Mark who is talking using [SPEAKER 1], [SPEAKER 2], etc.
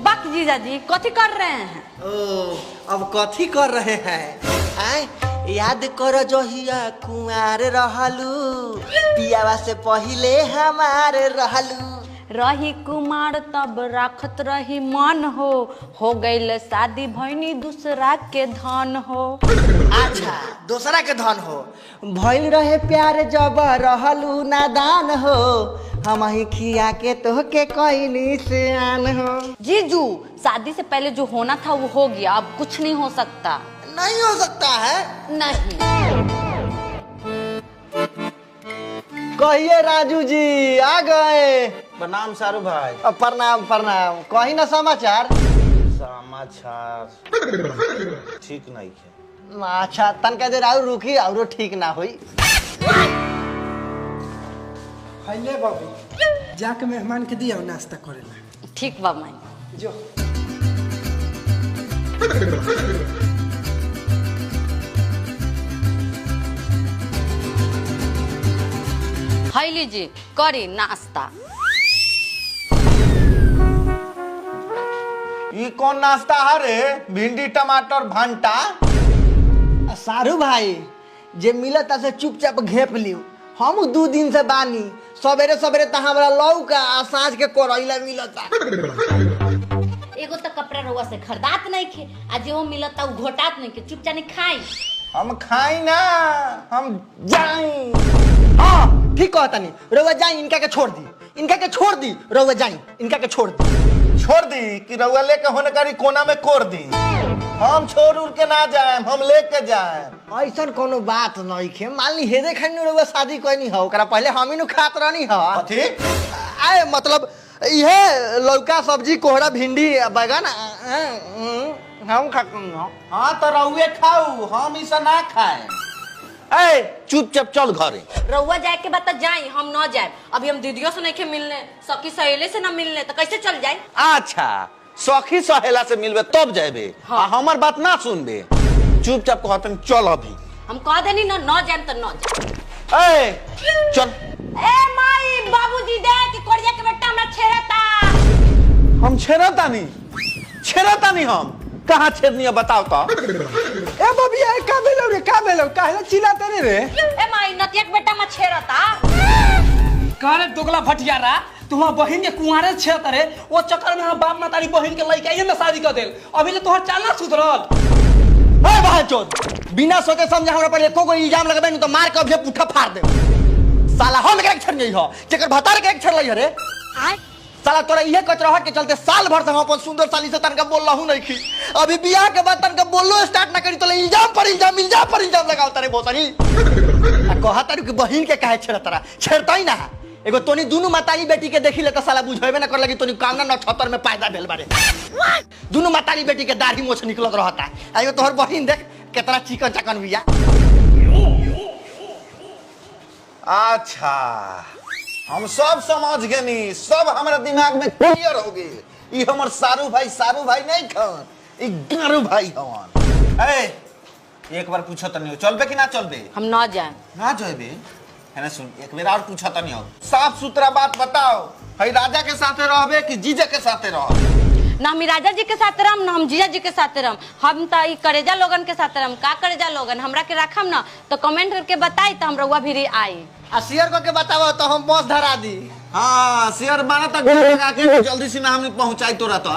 [SPEAKER 1] बक जीजा जी कथी कर रहे हैं?
[SPEAKER 2] ओ अब कथी कर रहे हैं? आय याद करो जहिया कुंवार रहलू, पियावा से पहिले हमारे रहलू।
[SPEAKER 1] रही कुमार तब राखत रही मन हो गईल शादी भैनी दूसरा के धन हो।
[SPEAKER 2] अच्छा दूसरा के धन हो, भइल रहे प्यार जब रहलू नादान हो, हम ही खिया के तोहके कइनी से आन हो।
[SPEAKER 1] जीजू शादी से पहले जो होना था वो हो गया, अब कुछ नहीं हो सकता।
[SPEAKER 2] नहीं हो सकता है?
[SPEAKER 1] नहीं।
[SPEAKER 2] कहिए राजू जी आ गए।
[SPEAKER 3] प्रणाम सारू भाई।
[SPEAKER 2] प्रणाम प्रणाम। कही ना समाचार?
[SPEAKER 3] समाचार ठीक नहीं है।
[SPEAKER 2] अच्छा तनका देर और रुकी और ठीक ना हुई।
[SPEAKER 4] ले बाबू जाके मेहमान के दिया नाश्ता करेला।
[SPEAKER 1] ठीक बा माई
[SPEAKER 4] जो
[SPEAKER 1] हाई लीजिए करी नाश्ता।
[SPEAKER 3] ये कौन नाश्ता है रे? भिंडी टमाटर भंटा।
[SPEAKER 2] सारू भाई जे मिलता से चुपचाप घेप लियो, हम 2 दिन से बानी, सवेरे सवेरे तो हमरा लौका आ साँझ के करैला मिलता।
[SPEAKER 1] एगो तो कपड़ा रउआ से खरीदात नहीं खे, आ जो मिलता वो घोटात नहीं के, चुपचाप नहीं खाई।
[SPEAKER 3] हम खाई ना, हम जाई।
[SPEAKER 2] हाँ ठीक कहता नहीं, रउआ जाई इनका के छोड़ दी, इनका के छोड़ दी, रउआ जाई इनका के छोड़ दी।
[SPEAKER 3] छोड़ दी कि रउआ लेके होने करी कोना में कोर दी। हम छोड़ उड़ के ना जाए, हम लेके जाए।
[SPEAKER 2] ऐसा कोनो बात नहीं खे, मान ली हेदे खानी रउआ शादी कोई हो, ओकरा पहले हम ही नु खात रहनी हो।
[SPEAKER 3] कथी?
[SPEAKER 2] आए मतलब ये लौका सब्जी कोहरा भिंडी बैगन हम खाते हो।
[SPEAKER 3] हाँ तो रउए खाऊ, हम इसे ना खाए। ए चुपचाप चल घरे।
[SPEAKER 1] रउआ जाए के बाद जाए, हम न जाए। अभी हम दीदियों से नहीं के मिलने, सखी सहेले से ना मिलने, तो कैसे चल जाए?
[SPEAKER 3] अच्छा सखी सहेला से मिलबे तब जाबे।
[SPEAKER 1] हाँ।
[SPEAKER 3] हमर बात ना सुनबे, चुपचाप कहते चल अभी।
[SPEAKER 1] हम कह देनी न जाए तो न जाए।
[SPEAKER 3] ए चल।
[SPEAKER 1] ए माई बाबूजी देख कोरिया के बेटा हमरा छेड़ता।
[SPEAKER 3] हम छेड़तानी हम कहाँ छेड़नी है बताओ तो।
[SPEAKER 4] ए बबिया का भेलो रे, का भेलो, काहे चिल्लाते रे?
[SPEAKER 1] ए माई नतिया के बेटा म छेड़ता।
[SPEAKER 4] कारे दोगला भटियारा, तुम्हार बहिन के कुंवारे छेड़त रे, ओ चक्कर में हम बाप मातारी बहिन के लइका ये में शादी कर देल। अभी ले तोहर चाल ना सुधरल।
[SPEAKER 2] ए बहनचोद, बिना सोचे समझे हमरा पर एको गो इल्जाम लगाबे न तो मार के अभी पुठा फाड़ दे। साला हम के छेड़ नहीं हो, जेकर भतार के छेड़ लई रे। साला तोरा इहे कचरहट के चलते साल भर से हम अपन सुंदर साली से तनका बोल रहू नहीं खी, अभी बियाह के बाद तनका बोलो स्टार्ट ना करी तो इल्जाम पर इल्जाम लगाओ तारे भोसनी। आ कहा तारू कि बहिन के काहे छेड़ तारा? छेड़ता ही ना। एगो तोनी दोनों मातारी बेटी के देखी ले तो साला बुझेबे ना कर लगी तोनी कामना नक्षत्र में पैदा भेल बारे। दोनों मातारी बेटी के दाढ़ी मोछ निकलत रहता है, आ एगो तोहर बहिन देख कितना चिकन चकन बिया।
[SPEAKER 3] अच्छा हम सब समझ गनी, सब हमारे दिमाग में क्लियर हो गए। ये हमर सारू भाई नहीं खन, ये गारू भाई हवन। ए एक बार पूछो तनी चलबे कि ना चलबे?
[SPEAKER 1] हम न जाए।
[SPEAKER 3] ना जाबे है ना? सुन एक बेर और पूछो तनी हो, साफ सुथरा बात बताओ, हई राजा के साथे रहबे कि जीजा के साथे रहबे?
[SPEAKER 1] ना हम राजा जी के साथ रहम, ना हम जीजा जी के साथ रहम, हम तो ई करेजा लोगन के साथ रहम। का करेजा लोगन हमरा के रखम ना तो कमेंट करके बताई तो हम रउआ भी आई।
[SPEAKER 2] आ शेयर करके बताओ तो हम बस धरा दी।
[SPEAKER 3] हाँ शेयर माना तक लगा के जल्दी से ना हम पहुंचाई तोरा तो।